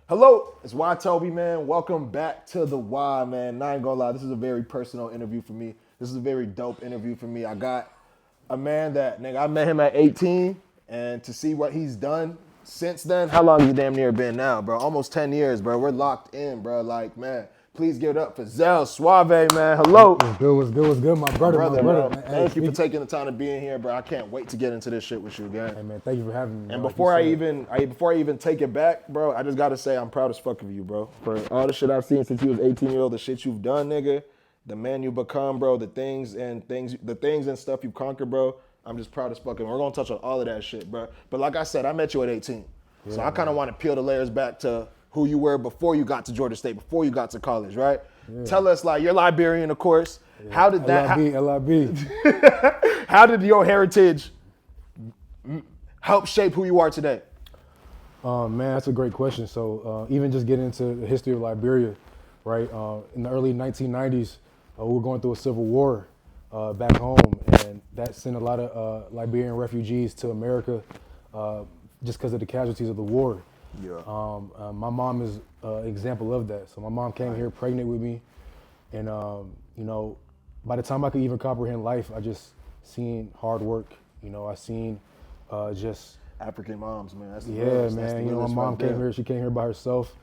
Hello, it's Y Toby, man. Welcome back to the Y, man. I ain't gonna lie, this is a very personal interview for me. This is a very dope interview for me. I got a man that, nigga, I met him at 18, and to see what he's done since then, how long you damn near been now, bro? Almost 10 years, bro. We're locked in, bro. Like, man, please give it up for Zell Suave, man. Hello. What's good, my brother, Bro. man. Thank you for taking the time to be in here, bro. I can't wait to get into this shit with you, gang. Hey, man, thank you for having me. And bro. before I even take it back, bro, I just gotta say I'm proud as fuck of you, bro. For all the shit I've seen since you was 18-year-old, the shit you've done, nigga, the man you become, bro, the things and stuff you conquered, bro. I'm just proud as fuck. And we're gonna touch on all of that shit, bro. But like I said, I met you at 18, so I kind of want to peel the layers back to who you were before you got to Georgia State, before you got to college, right? Yeah. Tell us, like, you're Liberian, of course. Yeah. How did that? LIB. How did your heritage help shape who you are today? Man, that's a great question. So even just getting into the history of Liberia, right? In the early 1990s, we were going through a civil war back home, and that sent a lot of Liberian refugees to America just because of the casualties of the war. Yeah. My mom is an example of that. So my mom came here pregnant with me, and by the time I could even comprehend life, I just seen hard work. I seen just African moms, man. That's man. My mom came here. She came here by herself,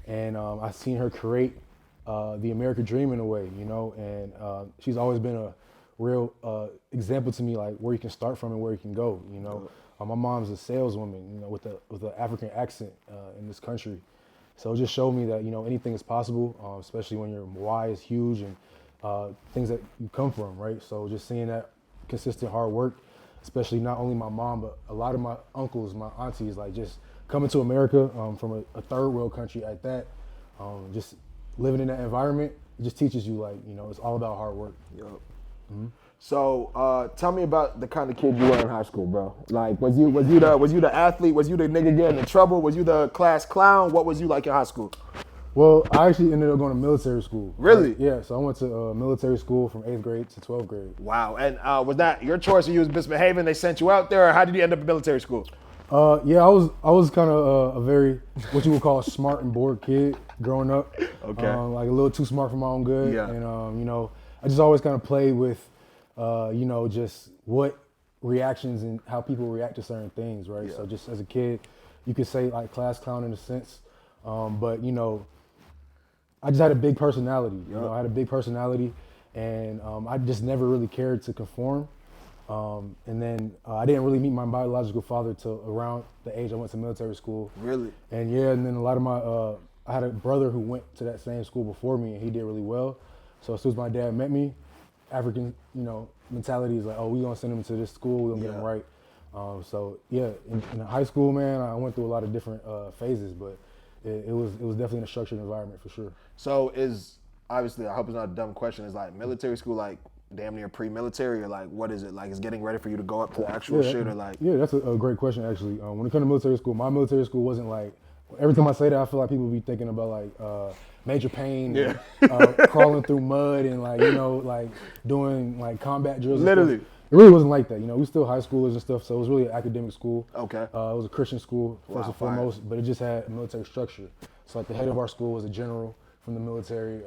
and I seen her create the American dream in a way. And she's always been a real example to me, like where you can start from and where you can go. My mom's a saleswoman, with an African accent in this country. So it just showed me that, anything is possible, especially when your why is huge and things that you come from, right? So just seeing that consistent hard work, especially not only my mom, but a lot of my uncles, my aunties, like just coming to America from a third world country at that, just living in that environment, it just teaches you, like, it's all about hard work. Yep. Mm-hmm. So tell me about the kind of kid you were in high school, bro. Like, was you the athlete? Was you the nigga getting in trouble? Was you the class clown? What was you like in high school? Well, I actually ended up going to military school. Really? Yeah, so I went to military school from 8th grade to 12th grade. Wow, and was that your choice or you was misbehaving, they sent you out there, or how did you end up in military school? Yeah, I was kind of a very, what you would call a smart and bored kid growing up. Okay. Like a little too smart for my own good. Yeah. And, I just always kind of played with, just what reactions and how people react to certain things, right? Yeah. So just as a kid, you could say like class clown in a sense, but I just had a big personality. I had a big personality, and I just never really cared to conform. And then I didn't really meet my biological father till around the age I went to military school. Really? And and then a lot of my, I had a brother who went to that same school before me, and he did really well. So as soon as my dad met me, African, mentality is like, oh, we're gonna send him to this school, we're gonna get him right. In high school, man, I went through a lot of different phases, but it was definitely in a structured environment for sure. So obviously, I hope it's not a dumb question, is like military school like damn near pre-military, or like what is it? Like, is getting ready for you to go up to the actual shit, or like? Yeah, that's a great question actually. When it comes to military school, my military school wasn't like, every time I say that, I feel like people be thinking about like major pain, and, crawling through mud and like, like doing like combat drills. Literally. It really wasn't like that. We still high schoolers and stuff, so it was really an academic school. Okay. It was a Christian school, first and fire. foremost, but it just had a military structure. So like the head of our school was a general from the military.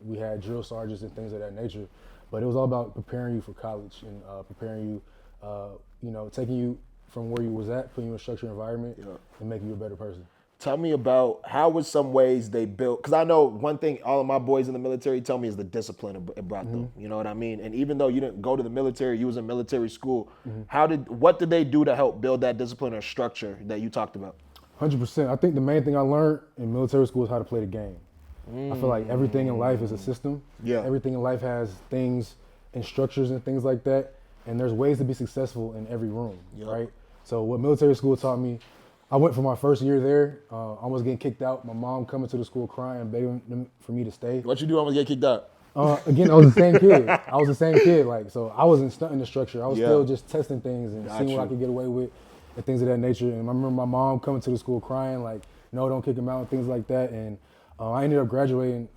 We had drill sergeants and things of that nature. But it was all about preparing you for college and preparing you, taking you from where you was at, putting you in a structured environment, and making you a better person. Tell me about how was some ways they built, because I know one thing all of my boys in the military tell me is the discipline it brought them. You know what I mean? And even though you didn't go to the military, you was in military school. What did they do to help build that discipline or structure that you talked about? 100%. I think the main thing I learned in military school is how to play the game. I feel like everything in life is a system. Yeah. Everything in life has things and structures and things like that. And there's ways to be successful in every room, right? So what military school taught me, I went for my first year there, almost getting kicked out. My mom coming to the school crying, begging them for me to stay. What you do almost get kicked out? Again, I was the same kid. Like, so I wasn't stunting the structure. I was still just testing things and seeing what I could get away with and things of that nature. And I remember my mom coming to the school crying, like, no, don't kick him out and things like that. And I ended up graduating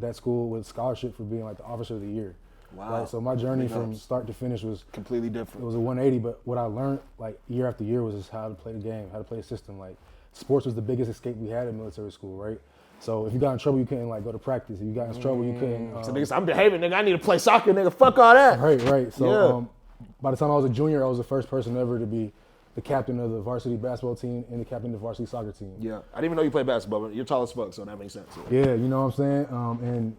that school with a scholarship for being like the officer of the year. Wow. Right? So my journey from start to finish was completely different. It was a 180, but what I learned like year after year was just how to play the game, how to play a system. Like sports was the biggest escape we had in military school, right? So if you got in trouble, you couldn't like go to practice. If you got in trouble, you couldn't. So niggas, I'm behaving, nigga. I need to play soccer, nigga. Fuck all that. Right. So Yeah. by the time I was a junior, I was the first person ever to be the captain of the varsity basketball team and the captain of the varsity soccer team. Yeah. I didn't even know you played basketball, but you're tall as fuck, so that makes sense. Yeah, you know what I'm saying? And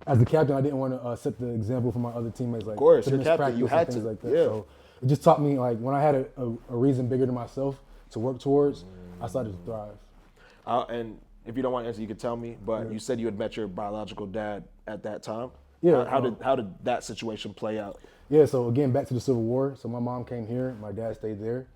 as the captain, I didn't want to set the example for my other teammates. Like, Of course, to you're miss captain. You practice had and to. things like that. Yeah. So it just taught me, like, when I had a reason bigger than myself to work towards, I started to thrive. And if you don't want to answer, you could tell me. But you said you had met your biological dad at that time. Yeah. How did that situation play out? Yeah, so again, back to the Civil War. So my mom came here, my dad stayed there.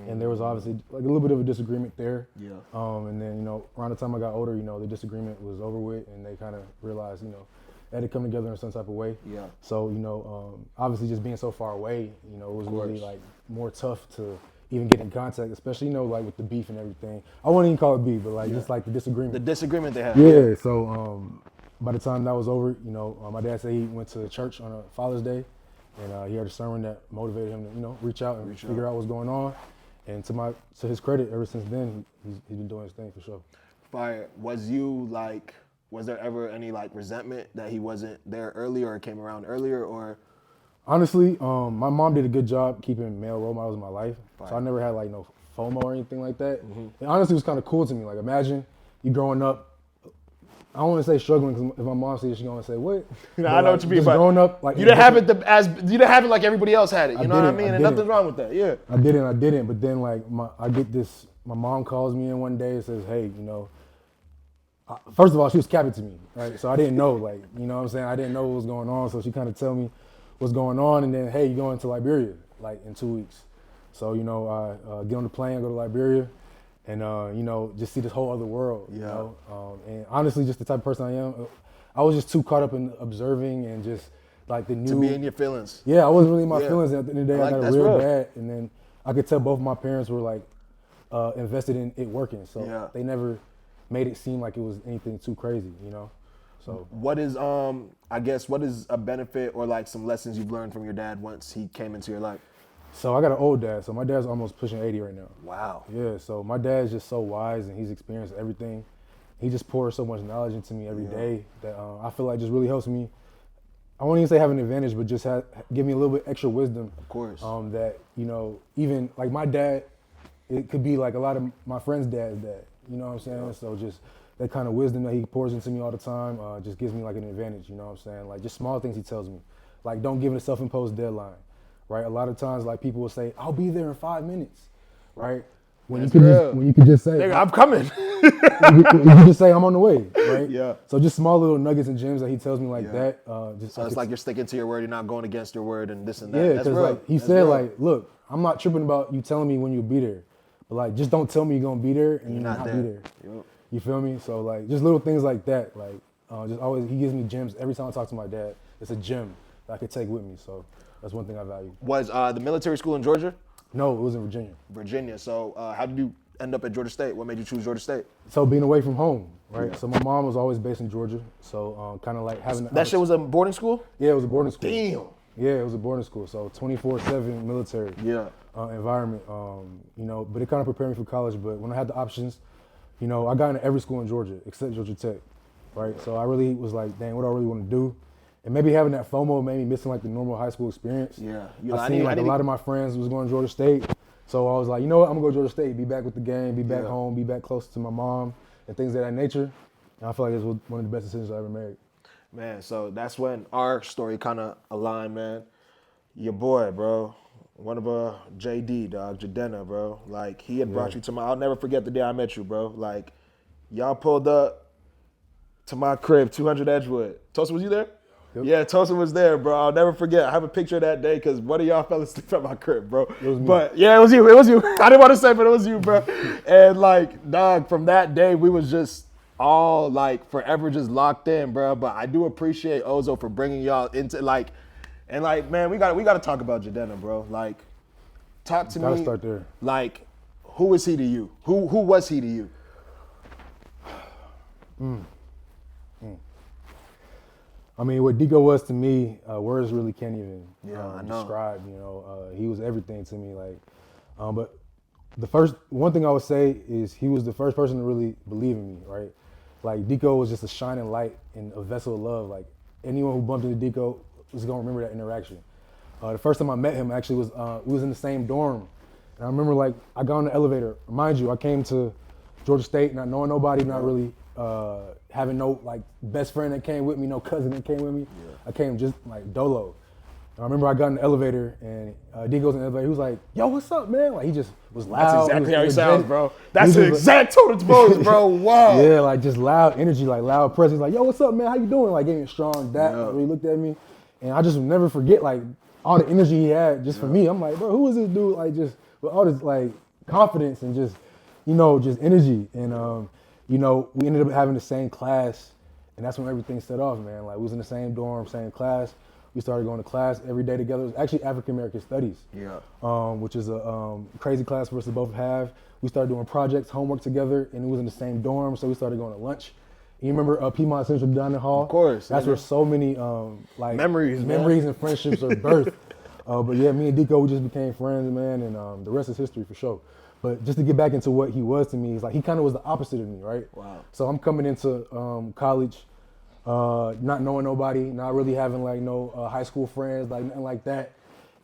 And there was obviously like a little bit of a disagreement there. Yeah. And then, around the time I got older, the disagreement was over with and they kind of realized, they had to come together in some type of way. Yeah. So, obviously just being so far away, it was really like more tough to even get in contact, especially, like with the beef and everything. I wouldn't even call it beef, but like just like the disagreement. The disagreement they had. Yeah, so by the time that was over, my dad said he went to church on a Father's Day, and he had a sermon that motivated him to, reach out and figure out what's going on. And to his credit, ever since then, he's been doing his thing for sure. Fire. Was there ever any like resentment that he wasn't there earlier or came around earlier, or? Honestly, my mom did a good job keeping male role models in my life. Fire. So I never had like no FOMO or anything like that. And honestly, it was kind of cool to me. Like imagine you growing up, I don't want to say struggling because if my mom sees it, she's going to say, what? I know what you mean, but growing up, like you didn't have it like everybody else had it. You know what I mean? And didn't. nothing's wrong with that. Yeah. I didn't. But then like I get this, my mom calls me in one day and says, hey, first of all, she was captain to me, right? So I didn't know, like, you know what I'm saying? I didn't know what was going on. So she kind of tell me what's going on. And then, hey, you're going to Liberia, like in 2 weeks. So, I get on the plane, go to Liberia. And, just see this whole other world, you know? And honestly, just the type of person I am, I was just too caught up in observing and just like the new. To be in your feelings. Yeah, I wasn't really in my feelings. At the end of the day, I got a real real. dad. And then I could tell both of my parents were like invested in it working. So they never made it seem like it was anything too crazy, So what is what is a benefit or like some lessons you've learned from your dad once he came into your life? So I got an old dad. So my dad's almost pushing 80 right now. Wow. Yeah. So my dad's just so wise and he's experienced everything. He just pours so much knowledge into me every day that I feel like just really helps me. I won't even say have an advantage, but just give me a little bit extra wisdom. Of course. That, even like my dad, it could be like a lot of my friends' dad's dad. You know what I'm saying? Yeah. So just that kind of wisdom that he pours into me all the time just gives me like an advantage. You know what I'm saying? Like just small things he tells me. Like don't give it a self-imposed deadline. Right, a lot of times, like people will say, "I'll be there in 5 minutes," right? When you could just say, "Nigga, I'm coming." you can just say, "I'm on the way," right? Yeah. So just small little nuggets and gems that he tells me like that. So it's like you're sticking to your word. You're not going against your word and this and that. Yeah, because like he said, like, look, I'm not tripping about you telling me when you'll be there, but like just don't tell me you're gonna be there and you're not be there. Yep. You feel me? So like just little things like that. Like just always, he gives me gems every time I talk to my dad. It's a gem that I could take with me. So. That's one thing I value. Was the military school in Georgia? No, it was in Virginia. Virginia. So how did you end up at Georgia State? What made you choose Georgia State? So being away from home, right? Yeah. So my mom was always based in Georgia. So kind of like having... That shit was a boarding school? Yeah, it was a boarding school. Damn. Yeah, it was a boarding school. So 24/7 military environment, but it kind of prepared me for college. But when I had the options, I got into every school in Georgia except Georgia Tech, right? So I really was like, dang, what do I really want to do? And maybe having that FOMO made me missing like the normal high school experience. Yeah. I seen a lot of my friends was going to Georgia State. So I was like, you know what, I'm gonna go to Georgia State, be back with the game, be back home, be back close to my mom and things of that nature. And I feel like it was one of the best decisions I ever made. Man, so that's when our story kind of aligned, man. Your boy, bro. One of JD, dog, Jadena, bro. Like, he had brought you to I'll never forget the day I met you, bro. Like, y'all pulled up to my crib, 200 Edgewood. Tosa, was you there? Yep. Yeah, Tosa was there, bro. I'll never forget. I have a picture of that day because one of y'all fell asleep at my crib, bro. It was me. But yeah, it was you. I didn't want to say, but it was you, bro. And like, dog, from that day, we was just all like forever just locked in, bro. But I do appreciate Ozo for bringing y'all into like, and like, man, we got to talk about Jadena, bro. Like, talk to me. Gotta start there. Like, who is he to you? Who was he to you? I mean, what Dico was to me, words really can't even I know. describe. He was everything to me. Like, but one thing I would say is he was the first person to really believe in me, right? Like Deco was just a shining light and a vessel of love. Like anyone who bumped into Deco was gonna remember that interaction. The first time I met him actually was we was in the same dorm, and I remember like I got on the elevator. Mind you, I came to Georgia State not knowing nobody, not really having no like best friend that came with me, no cousin that came with me. Yeah. I came just like dolo. I remember I got in the elevator and D goes in the elevator. He was like, "Yo, what's up, man?" Like he just was loud. That's exactly how he sounds, bro. That's the exact tone of his voice, bro. Wow. Yeah, like just loud energy, like loud presence. Like, "Yo, what's up, man? How you doing?" Like gave me a strong dap. Like, he looked at me, and I just would never forget like all the energy he had just for me. I'm like, bro, who is this dude? Like just with all this like confidence and just just energy. And we ended up having the same class, and that's when everything set off, man. Like we was in the same dorm, same class. We started going to class every day together. It was actually African American Studies, which is a crazy class for us to both have. We started doing projects, homework together, and it was in the same dorm, so we started going to lunch. And you remember Piedmont Central Dining Hall? Of course. That's where so many memories and friendships are birthed. But yeah, me and Deco, we just became friends, man, and the rest is history for sure. But just to get back into what he was to me, is like he kind of was the opposite of me, right? Wow. So I'm coming into college, not knowing nobody, not really having like no high school friends, like nothing like that.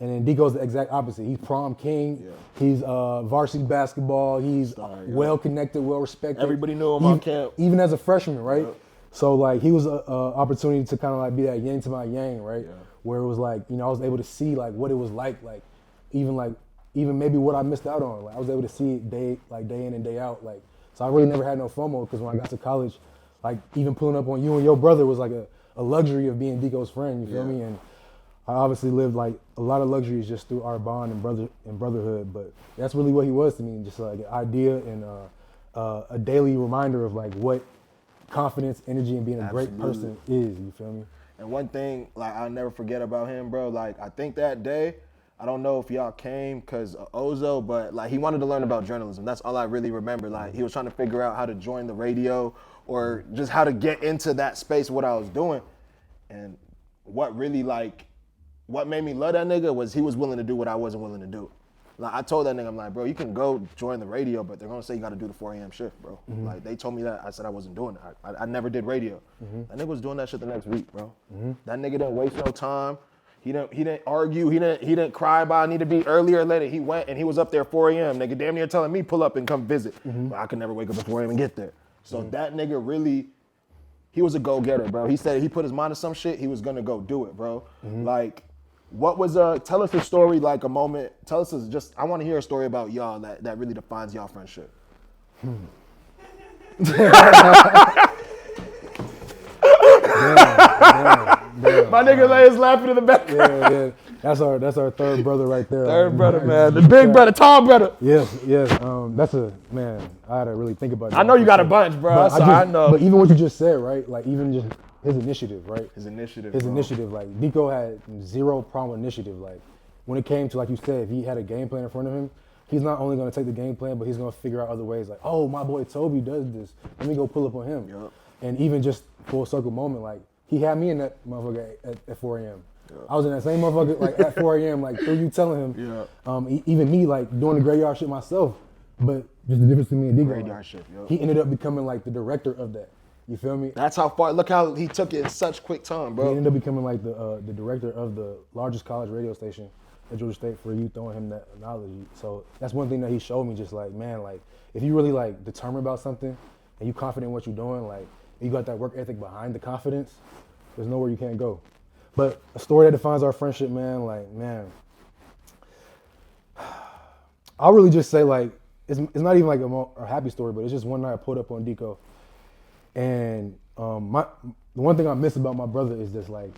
And then Deco's the exact opposite. He's prom king. Yeah. He's varsity basketball. He's well connected, well respected. Everybody knew him on camp. Even as a freshman, right? Yeah. So like he was an opportunity to kind of like be that yin to my yang, right? Yeah. Where it was like, I was able to see like what it was like even maybe what I missed out on. Like I was able to see it day in and day out. Like so I really never had no FOMO because when I got to college, like even pulling up on you and your brother was like a luxury of being Deco's friend, you feel me? And I obviously lived like a lot of luxuries just through our bond and brotherhood, but that's really what he was to me, just like an idea and a daily reminder of like what confidence, energy, and being a great person is, you feel me? And one thing like I'll never forget about him, bro, like I think that day, I don't know if y'all came because of Ozo, but like he wanted to learn about journalism. That's all I really remember. Like he was trying to figure out how to join the radio or just how to get into that space, what I was doing. And what really what made me love that nigga was he was willing to do what I wasn't willing to do. Like I told that nigga, I'm like, bro, you can go join the radio, but they're gonna say you gotta do the 4 a.m. shift, bro. Mm-hmm. Like they told me that, I said I wasn't doing it. I never did radio. Mm-hmm. That nigga was doing that shit the next week, bro. Mm-hmm. That nigga didn't waste no time. He didn't argue. He didn't cry about I need to be earlier or later. He went and he was up there 4 a.m. Nigga damn near telling me pull up and come visit. Mm-hmm. But I could never wake up at 4 a.m. and get there. So that nigga really, he was a go-getter, bro. He said he put his mind to some shit, he was gonna go do it, bro. Mm-hmm. Like, what was tell us a story, like a moment. Tell us I want to hear a story about y'all that really defines y'all friendship. Damn. My nigga Lay's laughing in the background. Yeah. That's our third brother right there. Third brother, man. The big brother, tall brother. Yes. That's a, man, I had to really think about it. I know you got a bunch, bro. I know. But even what you just said, right? Like even just his initiative, right? His initiative, like Deco had zero problem initiative. Like when it came to, like you said, if he had a game plan in front of him, he's not only going to take the game plan, but he's going to figure out other ways. Like, oh, my boy Toby does this. Let me go pull up on him. Yep. And even just full circle moment, like he had me in that motherfucker at 4 a.m. Yep. I was in that same motherfucker like at 4 a.m. like through you telling him. Even me like doing the graveyard shit myself. But just the difference between me and Deco. Graveyard shit, yep. He ended up becoming like the director of that. You feel me? That's how far. Look how he took it in such quick time, bro. He ended up becoming like the director of the largest college radio station at Georgia State for you throwing him that knowledge. So that's one thing that he showed me. Just like, man, like if you really like determined about something and you confident in what you're doing, like you got that work ethic behind the confidence, there's nowhere you can't go. But a story that defines our friendship, man, like, man, I'll really just say like it's not even like a happy story, but it's just one night I pulled up on Deco. And the one thing I miss about my brother is just like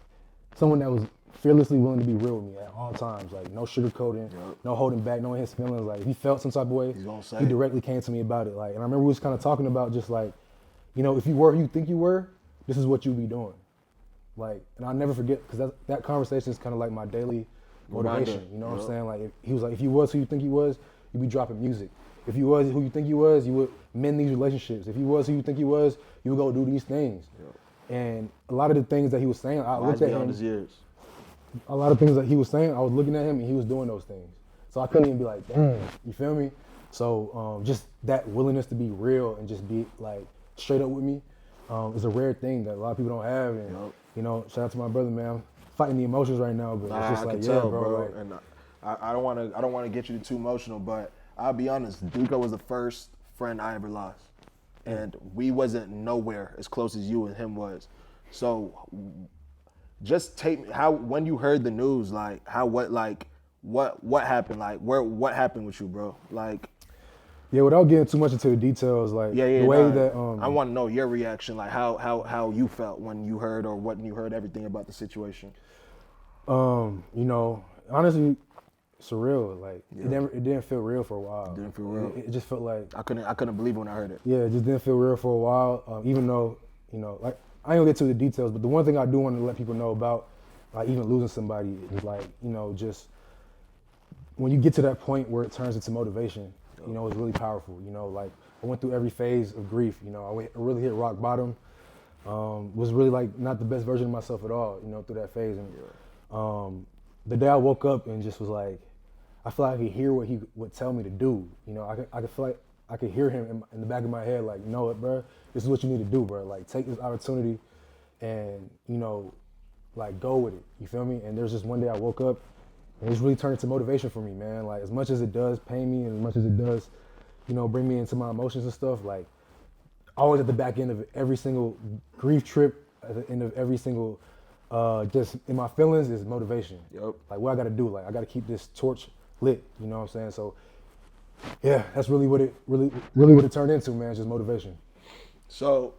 someone that was fearlessly willing to be real with me at all times. Like no sugarcoating, no holding back, no his feelings. Like if he felt some type of way, he directly came to me about it. Like, and I remember we was kind of talking about just like, if you were who you think you were, this is what you'd be doing. Like, and I'll never forget because that conversation is kind of like my daily motivation. You know what I'm saying? Like he was like, if you was who you think you was, you'd be dropping music. If you was who you think you was, you would mend these relationships. If you was who you think you was, you would go do these things. Yeah. And a lot of the things that he was saying, I looked at him. His years. A lot of things that he was saying, I was looking at him and he was doing those things. So I couldn't even be like, damn, you feel me? So just that willingness to be real and just be like straight up with me is a rare thing that a lot of people don't have. And you know, shout out to my brother, man. I'm fighting the emotions right now, but it's just I like, can yeah, tell, bro. Like, And I don't want to get you too emotional, but I'll be honest. Dico was the first friend I ever lost, and we wasn't nowhere as close as you and him was. So just take me how when you heard the news, like what happened, like what happened with you, bro, like. yeah, without getting too much into the details, like the way that I want to know your reaction, like how you felt when you heard or when you heard everything about the situation. you know, honestly, surreal. Like it didn't feel real for a while. It didn't feel real. It just felt like I couldn't believe it when I heard it. yeah, it just didn't feel real for a while. Even though, you know, like I ain't gonna get to the details, but the one thing I do want to let people know about, like even losing somebody, is like, you know, just when you get to that point where it turns into motivation, you know, it's really powerful. You know, like I went through every phase of grief. You know, I really hit rock bottom. Was really like not the best version of myself at all. You know, through that phase. And the day I woke up and just was like, I feel like I could hear what he would tell me to do. You know, I could feel like I could hear him in the back of my head, like, you know what, bro, this is what you need to do, bro. Like, take this opportunity and, you know, like, go with it. You feel me? And there's just one day I woke up and it's really turned into motivation for me, man. Like, as much as it does pain me and as much as it does, you know, bring me into my emotions and stuff, like, always at the back end of every single grief trip, at the end of every single, just in my feelings is motivation. Yep. Like, what I gotta do, like, I gotta keep this torch lit, you know what I'm saying? So, yeah, that's really what it turned into, man, just motivation. So,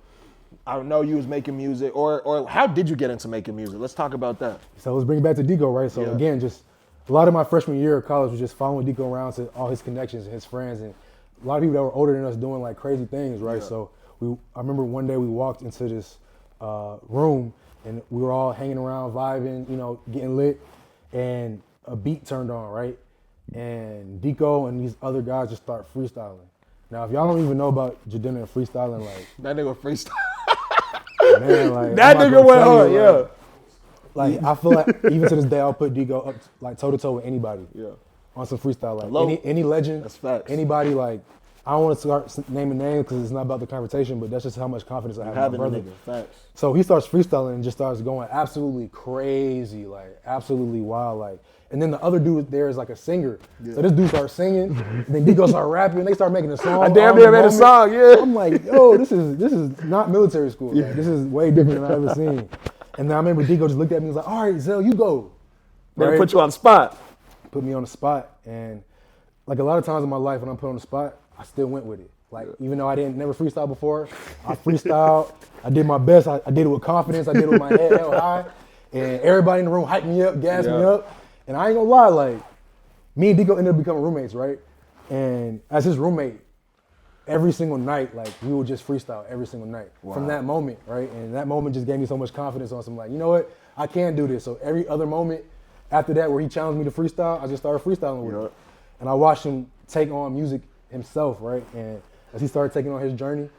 I know you was making music, or how did you get into making music? Let's talk about that. So let's bring it back to Dico, right? So again, just a lot of my freshman year of college was just following Dico around to all his connections and his friends, and a lot of people that were older than us doing like crazy things, right? Yeah. So I remember one day we walked into this room and we were all hanging around, vibing, you know, getting lit, and a beat turned on, right? And Dico and these other guys just start freestyling. Now, if y'all don't even know about Jadena and freestyling, like That nigga freestyle. man, like That nigga went hard, yeah. Like I feel like even to this day, I'll put Dico up like toe to toe with anybody. Yeah. On some freestyle, like any legend, That's facts. anybody. Like I don't want to start naming names because it's not about the confrontation, but that's just how much confidence I have in my brother. Facts. So he starts freestyling and just starts going absolutely crazy, like absolutely wild, like. And then the other dude there is like a singer. Yeah. So this dude starts singing, and then Dico start rapping. They start making a song. I damn near made a song, yeah. I'm like, yo, this is not military school. Like, this is way different than I've ever seen. And then I remember Dico just looked at me and was like, all right, Zell, you go. They put you on the spot. Put me on the spot. And like a lot of times in my life when I'm put on the spot, I still went with it. Like, even though I never freestyle before, I freestyled. I did my best. I did it with confidence. I did it with my head held high. And everybody in the room hyped me up, gassed me up. And I ain't gonna lie, like, me and Dico ended up becoming roommates, right? And as his roommate, every single night, like, we would just freestyle every single night from that moment, right? And that moment just gave me so much confidence on some, like, you know what? I can do this. So every other moment after that where he challenged me to freestyle, I just started freestyling with him. And I watched him take on music himself, right? And as he started taking on his journey,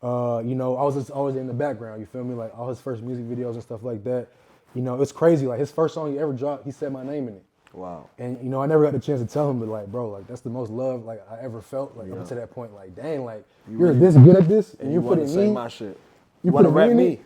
you know, I was just always in the background, you feel me? Like, all his first music videos and stuff like that. You know, it's crazy. Like, his first song he ever dropped, he said my name in it. Wow. And, you know, I never got the chance to tell him, but, like, bro, like, that's the most love, like, I ever felt, like, up to that point. Like, dang, like, you're this good at this, and you're putting me. My shit. You want to rap me?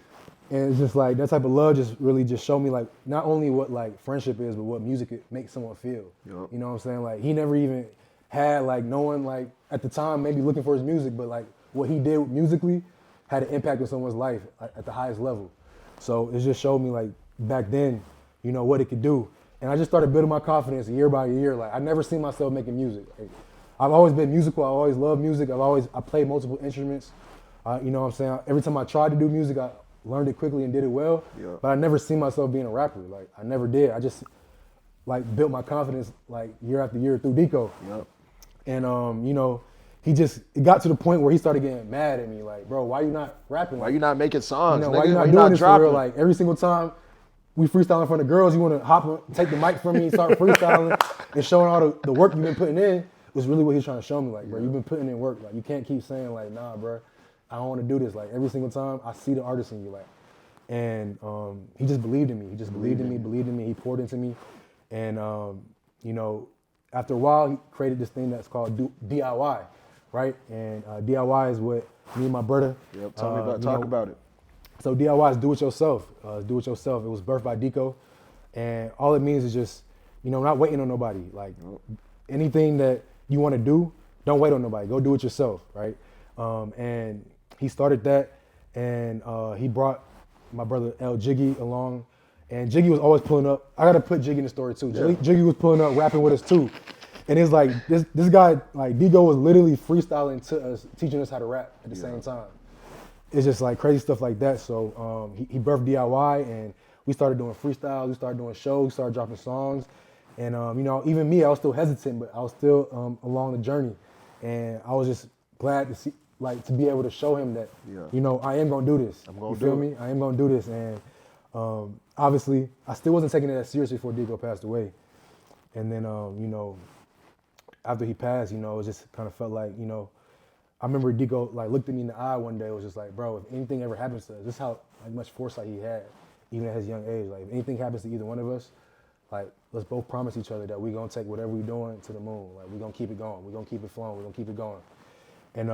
And it's just, like, that type of love just really just showed me, like, not only what, like, friendship is, but what music it makes someone feel. You know what I'm saying? Like, he never even had, like, no one, like, at the time, maybe looking for his music, but, like, what he did musically had an impact on someone's life at the highest level. So it just showed me, like, back then, you know, what it could do. And I just started building my confidence year by year. Like, I never seen myself making music. Like, I've always been musical. I always loved music. I played multiple instruments. You know what I'm saying? Every time I tried to do music, I learned it quickly and did it well. But I never seen myself being a rapper. Like, I never did. I just, like, built my confidence, like, year after year through Dico. And, you know, it got to the point where he started getting mad at me. Like, bro, why you not rapping? Why you not making songs? You know, why you not doing this for real? Like, every single time we freestyle in front of girls, you want to take the mic from me and start freestyling and showing all the work you've been putting in was really what he's trying to show me. Like, bro, you've been putting in work. Like, you can't keep saying, like, nah, bro, I don't want to do this. Like, every single time I see the artist in you. Like, and he just believed in me. He just believed in me. He poured into me. And, you know, after a while, he created this thing that's called DIY, right? And DIY is what me and my brother. Yep. Talk about it. So DIY is do it yourself. Do it yourself. It was birthed by Deco, and all it means is just, not waiting on nobody. Like anything that you want to do, don't wait on nobody. Go do it yourself, right? And he started that, and he brought my brother L Jiggy along, and Jiggy was always pulling up. I gotta put Jiggy in the story too. Yeah. Jiggy was pulling up, rapping with us too, and it's like this guy, like Deco, was literally freestyling to us, teaching us how to rap at the same time. It's just like crazy stuff like that. So he birthed DIY, and we started doing freestyles, we started doing shows, we started dropping songs, and even me, I was still hesitant, but I was still along the journey, and I was just glad to see, like, to be able to show him that, I am gonna do this. I'm gonna you feel me? I am gonna do this, and obviously, I still wasn't taking it that seriously before Deco passed away, and then after he passed, it just kind of felt like, I remember Deco like looked at me in the eye one day. It was just like, bro, if anything ever happens to us, this is how much foresight he had, even at his young age. Like, if anything happens to either one of us, like, let's both promise each other that we're gonna take whatever we're doing to the moon. Like, we're gonna keep it going. We're gonna keep it flowing. We're gonna keep it going. And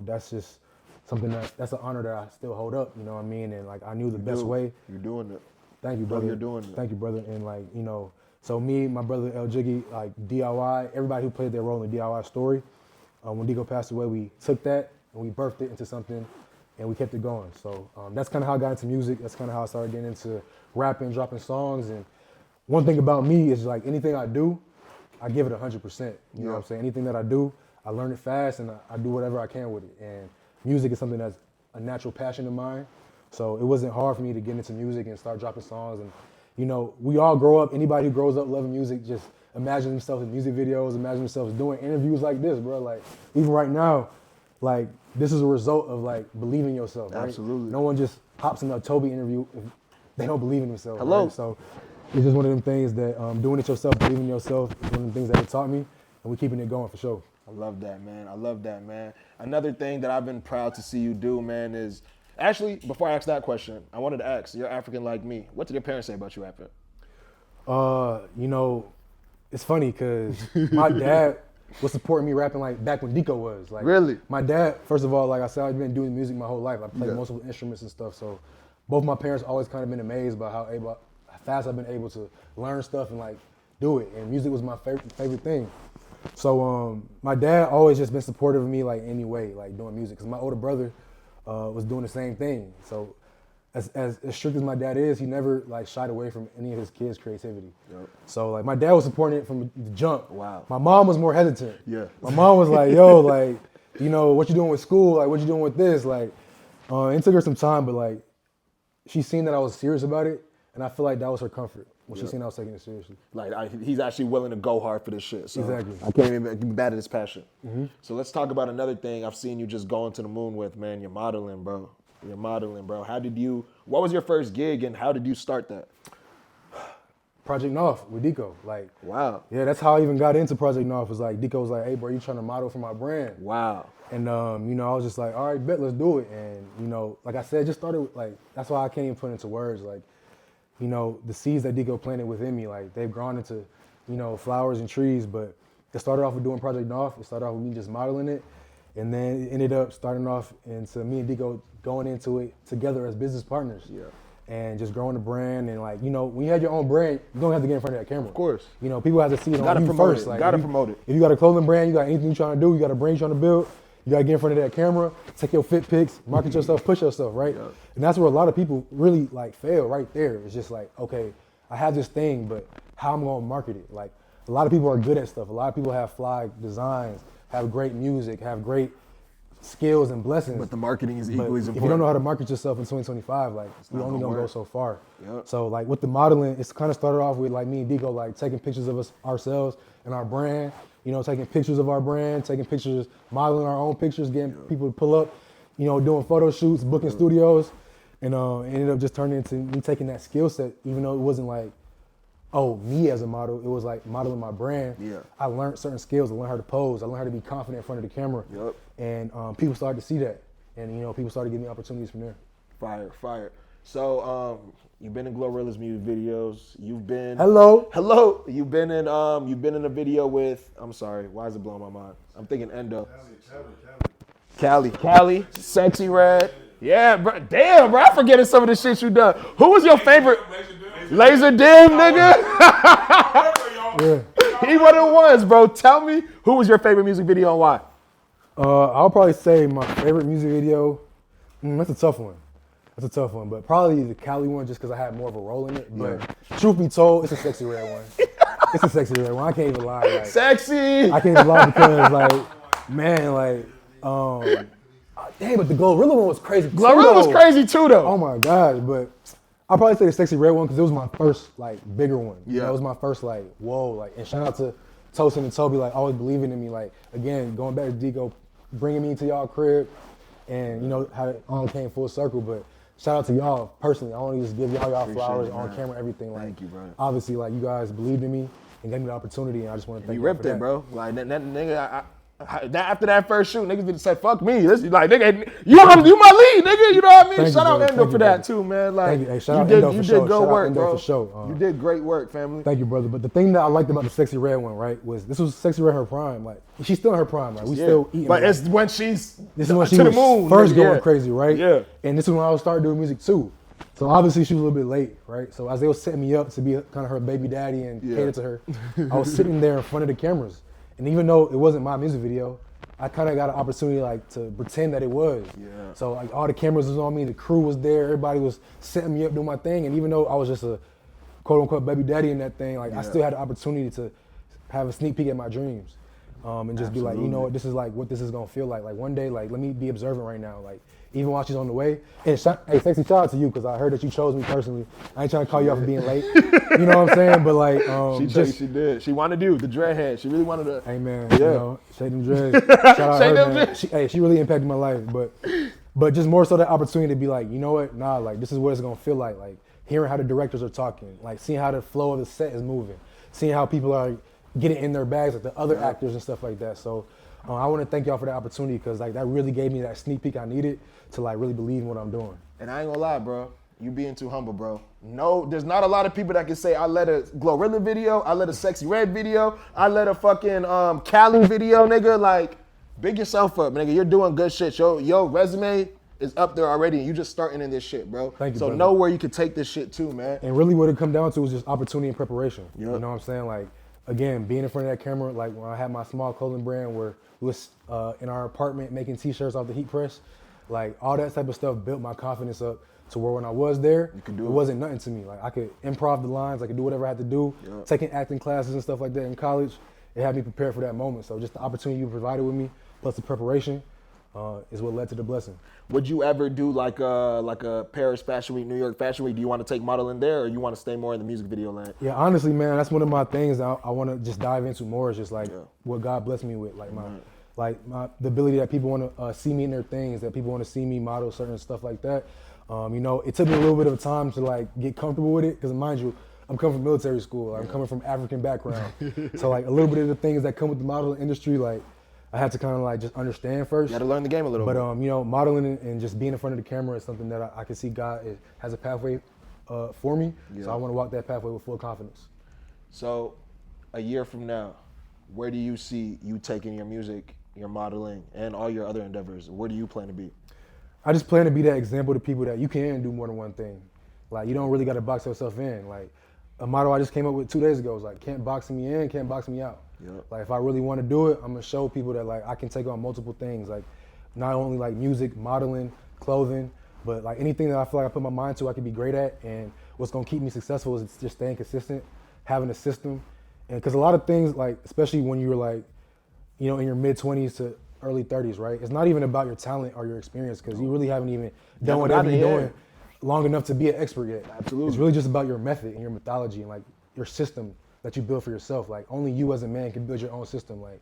that's just something that's an honor that I still hold up. You know what I mean? And like, I knew the best way. You're doing it. Thank you, brother. You're doing it. Thank you, brother. And like, so me, my brother L Jiggy, like DIY, everybody who played their role in the DIY story. When Deco passed away, we took that and we birthed it into something, and we kept it going. So that's kind of how I got into music. That's kind of how I started getting into rapping, dropping songs. And one thing about me is, like, anything I do, I give it 100%. You know what I'm saying? Anything that I do, I learn it fast, and I do whatever I can with it. And music is something that's a natural passion of mine. So it wasn't hard for me to get into music and start dropping songs. And we all grow up. Anybody who grows up loving music just imagine themselves in music videos, imagine themselves doing interviews like this, bro. Like, even right now, like, this is a result of, like, believing yourself, right? Absolutely. No one just hops in a Toby interview if they don't believe in themselves. Hello. Right? So it's just one of them things that doing it yourself, believing in yourself, is one of the things that it taught me, and we're keeping it going for sure. I love that, man. Another thing that I've been proud to see you do, man, is, actually, before I ask that question, I wanted to ask, you're African like me. What did your parents say about you rapping? It's funny because my dad was supporting me rapping, like, back when Deco was. Like, really? My dad, first of all, like I said, I've been doing music my whole life. I played multiple instruments and stuff. So both my parents always kind of been amazed by how fast I've been able to learn stuff and, like, do it. And music was my favorite thing. So my dad always just been supportive of me, like, anyway, like, doing music. Because my older brother was doing the same thing. So as strict as my dad is, he never, like, shied away from any of his kids' creativity. Yep. So, like, my dad was supporting it from the jump. Wow. My mom was more hesitant. Yeah. My mom was like, yo, like, what you doing with school? Like, what you doing with this? Like, it took her some time, but, like, she seen that I was serious about it, and I feel like that was her comfort when she seen I was taking it seriously. Like, he's actually willing to go hard for this shit. So exactly. I can't even be mad at his passion. Mm-hmm. So let's talk about another thing I've seen you just going to the moon with, man. You're modeling, bro. What was your first gig, and how did you start that? Project North with Deco. Like, wow. Yeah, that's how I even got into Project North. Was like, Deco was like, hey, bro, you trying to model for my brand? Wow. And, I was just like, all right, bet, let's do it. And, like I said, just started with, like, that's why I can't even put into words, like, the seeds that Deco planted within me, like, they've grown into, flowers and trees. But it started off with doing Project North. It started off with me just modeling it. And then it ended up starting off into me and Deco going into it together as business partners. Yeah. And just growing the brand. And, like, when you have your own brand, you don't have to get in front of that camera. Of course. People have to see it on you first. Like, gotta promote it. If you got a clothing brand, you got anything you're trying to do, you got a brand you're trying to build, you gotta get in front of that camera, take your fit pics, market yourself, push yourself, right? Yeah. And that's where a lot of people really, like, fail right there. It's just like, okay, I have this thing, but how am I gonna market it? Like, a lot of people are good at stuff. A lot of people have fly designs, have great music, have great skills and blessings. But the marketing is equally as important. If you don't know how to market yourself in 2025, like, you're only gonna go so far. Yep. So, like, with the modeling, it's kind of started off with, like, me and Deco, like, taking pictures of ourselves and our brand, taking pictures of our brand, taking pictures, modeling our own pictures, getting people to pull up, doing photo shoots, booking studios, and it ended up just turning into me taking that skill set, even though it wasn't like, oh, me as a model, it was like modeling my brand. Yeah. I learned certain skills. I learned how to pose. I learned how to be confident in front of the camera. Yep. And people started to see that. And, people started giving me opportunities from there. Fire. So, you've been in Glorilla's music videos. You've been Hello. You've been in a video with. I'm sorry. Why is it blowing my mind? I'm thinking Endo. Cali, Sexyy Red. Yeah, bro. Damn, bro. I'm forgetting some of the shit you done. Who was your favorite? Laser Dim, nigga. He one of the ones, bro. Tell me who was your favorite music video and why? I'll probably say my favorite music video. That's a tough one. But probably the Cali one, just because I had more of a role in it. But truth be told, it's a Sexyy Red one. I can't even lie. Like, Sexy. I can't even lie because, like, man, like, dang, but the Glorilla one was crazy. Glorilla was crazy too, though. Oh my gosh, but I'll probably say the Sexyy Red one because it was my first, like, bigger one. Yeah. That was my first, like, whoa, like, and shout out to Tosin and Toby, like, always believing in me. Like, again, going back to Deco, bringing me to y'all crib, and you know how it all came full circle. But shout out to y'all personally. I want to just give y'all flowers on camera, everything. Like, thank you, bro. Obviously, like, you guys believed in me and gave me the opportunity, and I just want to thank you. You ripped for it, that. bro. Like that nigga. After that first shoot, niggas just said, "Fuck me." This like nigga, you my lead, nigga. You know what I mean? Thank Shout you, out brother. Endo Thank for you, that brother. too, man. Like Thank you. Hey, shout you out did, Endo you for did sure. good Shout out work, Endo bro. for sure. You did great work, family. Thank you, brother. But the thing that I liked about the Sexyy Red one, right, was this was Sexyy Red her prime. Like, she's still in her prime. Like, we still eating. But like, it's when she's this is when she to was the moon, first nigga, going yeah. crazy, right? Yeah. And this is when I was starting doing music too. So obviously she was a little bit late, right? So as they were setting me up to be kind of her baby daddy and cater to her, I was sitting there in front of the cameras. And even though it wasn't my music video, I kind of got an opportunity like to pretend that it was. Yeah. So like all the cameras was on me, the crew was there, everybody was setting me up doing my thing. And even though I was just a quote unquote baby daddy in that thing, like I still had the opportunity to have a sneak peek at my dreams. And just be like, you know what, this is like what this is gonna feel like. Like one day, like let me be observant right now. Like even while she's on the way. And hey, Sexy, shout out to you because I heard that you chose me personally. I ain't trying to call you out for being late. You know what I'm saying? But like, she did. She wanted you, the dreadhead. She really wanted to. Hey man, Yeah. you know, shade them dreads. Shout out Shade her, them man. dreads. She really impacted my life. But just more so that opportunity to be like, you know what? Nah, like this is what it's gonna feel like. Like hearing how the directors are talking, like seeing how the flow of the set is moving, seeing how people are getting in their bags, like the other actors and stuff like that. So I want to thank y'all for the opportunity because like that really gave me that sneak peek I needed to like really believe in what I'm doing. And I ain't gonna lie, bro. You being too humble, bro. No, there's not a lot of people that can say I let a Glorilla video, I let a Sexyy Red video, I let a fucking Cali video, nigga. Like, big yourself up, nigga. You're doing good shit. Your resume is up there already, and you just starting in this shit, bro. Thank you, so brother. know where you can take this shit too, man. And really what it come down to is just opportunity and preparation. Yep. You know what I'm saying? Like, again, being in front of that camera, like when I had my small clothing brand where we was in our apartment making t-shirts off the heat press, like all that type of stuff built my confidence up to where when I was there, it wasn't nothing to me. Like I could improv the lines, I could do whatever I had to do. Yep. Taking acting classes and stuff like that in college, it had me prepared for that moment. So just the opportunity you provided with me, plus the preparation, is what led to the blessing. Would you ever do like a Paris Fashion Week, New York Fashion Week? Do you want to take modeling there, or you want to stay more in the music video land? Yeah, honestly, man, that's one of my things that I want to just dive into more. Is just like what God blessed me with, like the ability that people want to see me in their things, that people want to see me model certain stuff like that. You know, it took me a little bit of time to like get comfortable with it because, mind you, I'm coming from military school. I'm coming from African background, so like a little bit of the things that come with the modeling industry, like I had to kind of like just understand first. You got to learn the game a little bit. But you know, modeling and just being in front of the camera is something that I can see God has a pathway for me. Yeah. So I want to walk that pathway with full confidence. So, a year from now, where do you see you taking your music, your modeling, and all your other endeavors? Where do you plan to be? I just plan to be that example to people that you can do more than one thing. Like you don't really got to box yourself in. Like a motto I just came up with 2 days ago was like, can't box me in, can't box me out. Yep. Like if I really want to do it, I'm gonna show people that like I can take on multiple things. Like not only like music, modeling, clothing, but like anything that I feel like I put my mind to, I can be great at. And what's gonna keep me successful is just staying consistent, having a system. And because a lot of things, like especially when you're like, you know, in your mid-20s to early 30s, right? It's not even about your talent or your experience because you really haven't even done whatever you're doing long enough to be an expert yet. Absolutely. It's really just about your method and your methodology and like your system that you build for yourself. Like only you as a man can build your own system. Like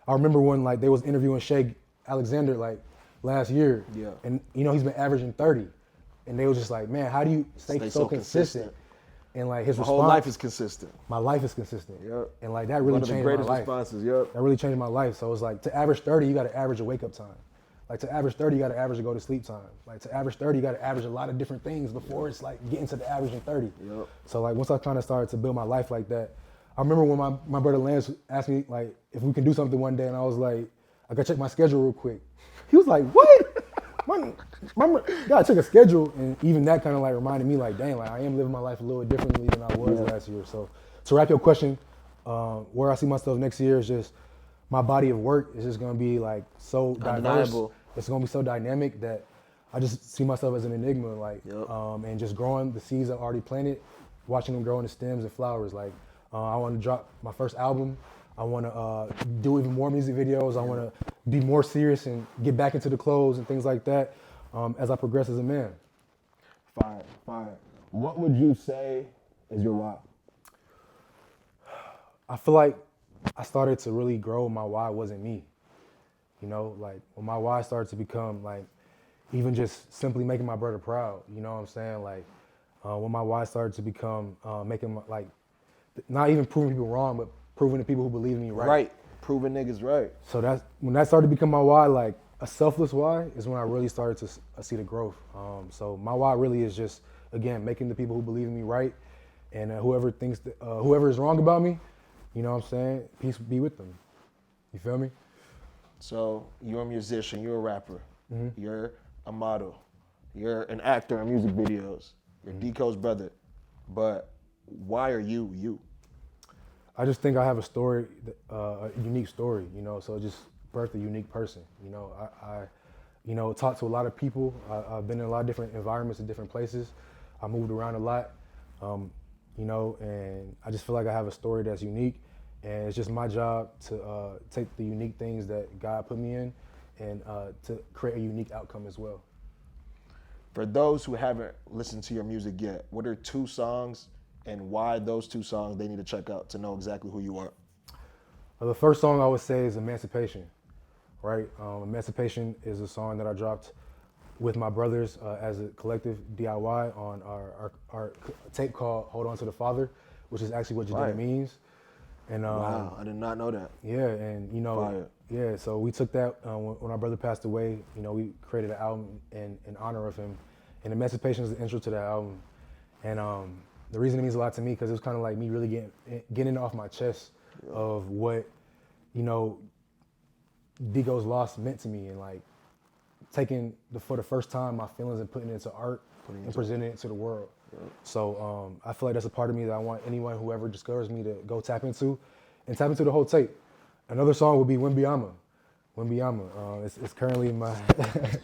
I remember when like they was interviewing Shea Alexander like last year, and you know he's been averaging 30, and they was just like, man, how do you stay so consistent? And like his response, whole life is consistent. My life is consistent. Yep. And like that really changed my life. Responses, yep. That really changed my life. So it was like to average 30, you got to average a wake up time. Like to average 30, you got to average to go to sleep time. Like to average 30, you got to average a lot of different things before it's like getting to the averaging 30. Yep. So like once I kind of started to build my life like that, I remember when my brother Lance asked me like if we can do something one day, and I was like, I gotta check my schedule real quick. He was like, what? Yeah, I took a schedule, and even that kind of like reminded me like, dang, like I am living my life a little differently than I was last year. So to wrap your question, where I see myself next year is just my body of work is just gonna be like so diverse. Undeniable. It's gonna be so dynamic that I just see myself as an enigma, like, and just growing the seeds I've already planted, watching them grow into stems and flowers. Like, I want to drop my first album. I want to do even more music videos. I want to be more serious and get back into the clothes and things like that as I progress as a man. Fire. What would you say is your why? I feel like I started to really grow. My why wasn't me. You know, like when my why started to become like even just simply making my brother proud. You know what I'm saying? Like when my why started to become making like not even proving people wrong, but proving to people who believe in me right. Right. Proving niggas right. So that's when that started to become my why, like a selfless why, is when I really started to see the growth. So my why really is just, again, making the people who believe in me right, and whoever thinks that, whoever is wrong about me, you know what I'm saying, peace be with them. You feel me? So you're a musician, you're a rapper, you're a model, you're an actor in music videos, you're Deco's brother, but why are you you? I just think I have a story, a unique story, you know, so it just birthed a unique person. You know, I you know, talked to a lot of people. I've been in a lot of different environments and different places. I moved around a lot, you know, and I just feel like I have a story that's unique, and it's just my job to take the unique things that God put me in and to create a unique outcome as well. For those who haven't listened to your music yet, what are 2 songs and why those 2 songs they need to check out to know exactly who you are? The first song I would say is Emancipation, right? Emancipation is a song that I dropped with my brothers as a collective DIY on our tape called Hold On to the Father, which is actually what Jadena means. And wow, I did not know that. Yeah, and you know, Fire. yeah, so we took that when our brother passed away, you know, we created an album in honor of him, and Emancipation is the intro to that album. And the reason it means a lot to me, because it was kind of like me really getting it off my chest of what, you know, Deco's loss meant to me, and like taking for the first time my feelings and putting it into art and presenting it to the world. So I feel like that's a part of me that I want anyone who ever discovers me to go tap into, and tap into the whole tape. Another song would be Wimbiama. It's currently my,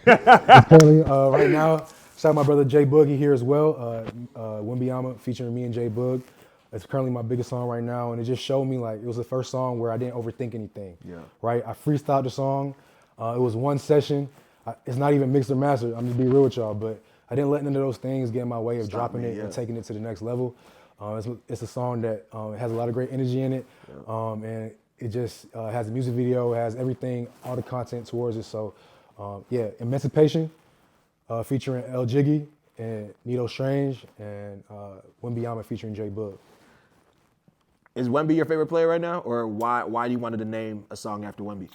it's currently right now. Shout out my brother J Boog here as well. Wimbiama featuring me and J Boog. It's currently my biggest song right now, and it just showed me like it was the first song where I didn't overthink anything. Yeah. Right. I freestyled the song. It was one session. It's not even mixed or mastered. I'm just be real with y'all, but I didn't let none of those things get in my way of dropping it and taking it to the next level. It's a song that has a lot of great energy in it, and it just has a music video, it has everything, all the content towards it. So, yeah, Emancipation, featuring El Jiggy and Nito Strange, and Wimbiama featuring J Boog. Is Wemby your favorite player right now, or why do you wanted to name a song after Wemby?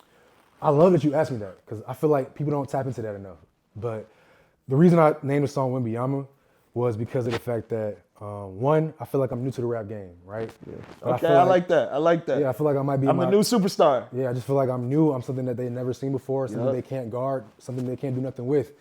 I love that you asked me that, because I feel like people don't tap into that enough. But the reason I named the song Wimbiama was because of the fact that, one, I feel like I'm new to the rap game, right? Yeah. Okay, I like that. Yeah, I feel like I might be I'm the new superstar. Yeah, I just feel like I'm new. I'm something that they've never seen before, something they can't guard, something they can't do nothing with.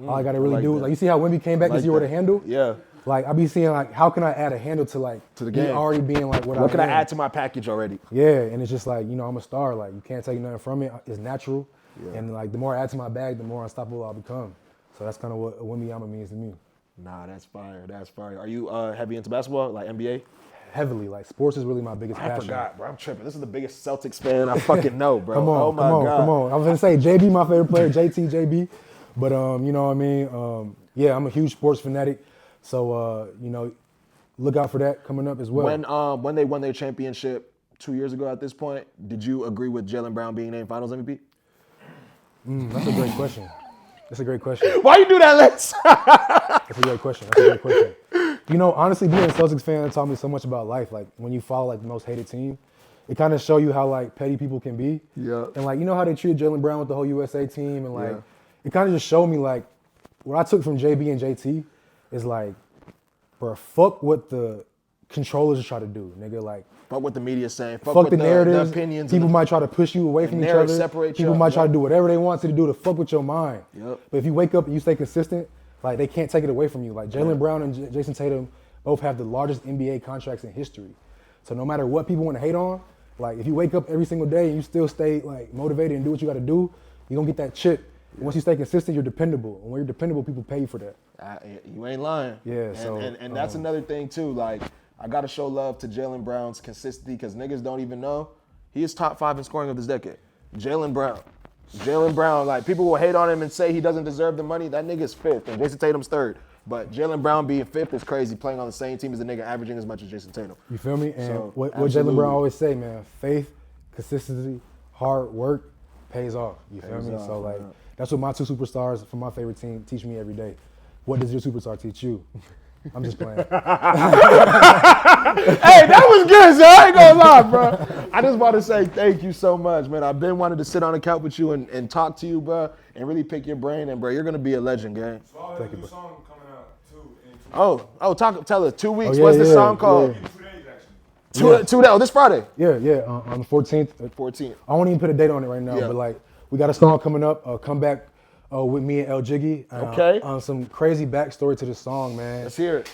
All I gotta really do is, like, you see how Wemby came back this year with a handle? Yeah. Like, I be seeing, like, how can I add a handle to the game? Already being, like, what can I add to my package already? Yeah, and it's just like, you know, I'm a star. Like, you can't take nothing from it. It's natural. Yeah. And, like, the more I add to my bag, the more unstoppable I'll become. So that's kind of what Wimbiama means to me. Nah, that's fire. That's fire. Are you heavy into basketball, like NBA? Heavily. Like, sports is really my biggest passion. I forgot, bro. I'm tripping. This is the biggest Celtics fan I fucking know, bro. Come on, come on. I was going to say, JB, my favorite player, JT, JB. But, you know what I mean? Yeah, I'm a huge sports fanatic. So, you know, look out for that coming up as well. When they won their championship 2 years ago at this point, did you agree with Jaylen Brown being named Finals MVP? That's a great question. That's a great question. Why you do that, Lex? That's a great question. You know, honestly, being a Celtics fan taught me so much about life. Like, when you follow, like, the most hated team, it kind of show you how, like, petty people can be. Yeah. And, like, you know how they treated Jaylen Brown with the whole USA team, and, like, it kind of just showed me like what I took from JB and JT is like, bro, fuck what the controllers try to do, nigga. Like, fuck what the media's saying. fuck What the narratives. The opinions. People might try to push you away from each other. Separate People might try to do whatever they want to do to fuck with your mind. Yep. But if you wake up and you stay consistent, like they can't take it away from you. Like Jaylen Brown and Jason Tatum both have the largest NBA contracts in history. So no matter what people want to hate on, like if you wake up every single day and you still stay like motivated and do what you got to do, you're gonna get that chip. Once you stay consistent, you're dependable. And when you're dependable, people pay you for that. You ain't lying. Yeah. And that's another thing too. Like I gotta show love to Jaylen Brown's consistency because niggas don't even know he is top 5 in scoring of this decade. Jaylen Brown. Like people will hate on him and say he doesn't deserve the money. That nigga's 5th and Jason Tatum's 3rd. But Jaylen Brown being 5th is crazy. Playing on the same team as a nigga averaging as much as Jason Tatum. You feel me? And So, what Jaylen Brown always say, man, faith, consistency, hard work pays off. You feel me? So like that's what my 2 superstars from my favorite team teach me every day. What does your superstar teach you? I'm just playing. Hey, that was good, so I ain't gonna lie, bro. I just want to say thank you so much, man. I've been wanting to sit on the couch with you and talk to you, bro, and really pick your brain. And, bro, you're gonna be a legend, gang. So there's a new song coming out, too. Tell us, 2 weeks. Oh, yeah, What's the yeah, song called? yeah. 2 days, actually. Two days, this Friday. Yeah, on the 14th. 14th. I won't even put a date on it right now, Yeah. but like we got a song coming up, Come Back with me and El Jiggy. Okay. Some crazy backstory to the song, man. Let's hear it.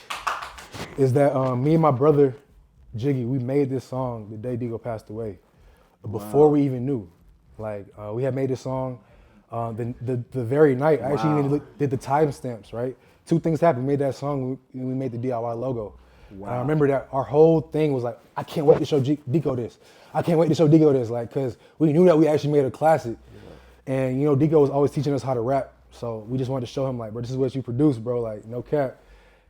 Is that me and my brother Jiggy, we made this song the day Digo passed away, before we even knew. Like we had made this song the very night. I actually even did the timestamps, right? 2 things happened. We made that song, we made the DIY logo. Wow. And I remember that our whole thing was like, I can't wait to show Dico this. I can't wait to show Dico this, like, cause we knew that we actually made a classic. Yeah. And you know, Dico was always teaching us how to rap. So we just wanted to show him like, bro, this is what you produce, bro, like no cap.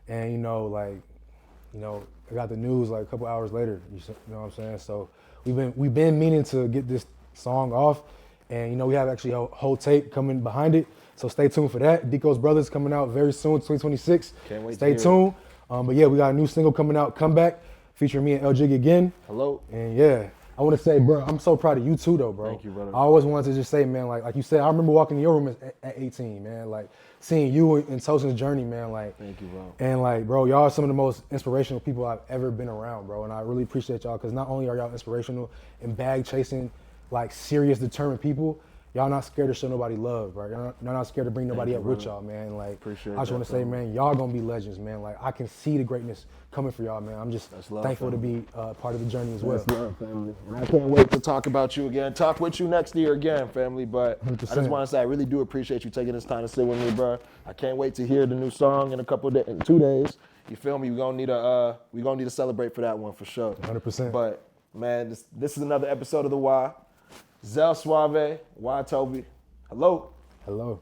And I got the news like a couple hours later, you know what I'm saying? So we've been meaning to get this song off, and we have actually a whole tape coming behind it. So stay tuned for that. Dico's Brothers coming out very soon, 2026. Can't wait. Stay tuned. But yeah, we got a new single coming out, Come Back, featuring me and El Jig again. Hello. And yeah, I want to say, bro, I'm so proud of you too, though, bro. Thank you, brother. I always wanted to just say, man, like you said, I remember walking in your room at 18, man, like seeing you and Tosin's journey, man, like. Thank you, bro. And like, bro, y'all are some of the most inspirational people I've ever been around, bro. And I really appreciate y'all because not only are y'all inspirational and bag chasing, like serious, determined people, y'all not scared to show nobody love, bro. Y'all not scared to bring nobody up with y'all, man. Like, Appreciate I just want to say, man, y'all gonna be legends, man. Like, I can see the greatness coming for y'all, man. I'm just thankful to be part of the journey as well. That's love, family. And I can't wait to talk about you again, talk with you next year again, family. But 100%. I just want to say I really do appreciate you taking this time to sit with me, bro. I can't wait to hear the new song in in 2 days. You feel me? We're gonna need to celebrate for that one for sure. 100%. But man, this is another episode of the Y. Zell Suave, Y Toby. Hello. Hello.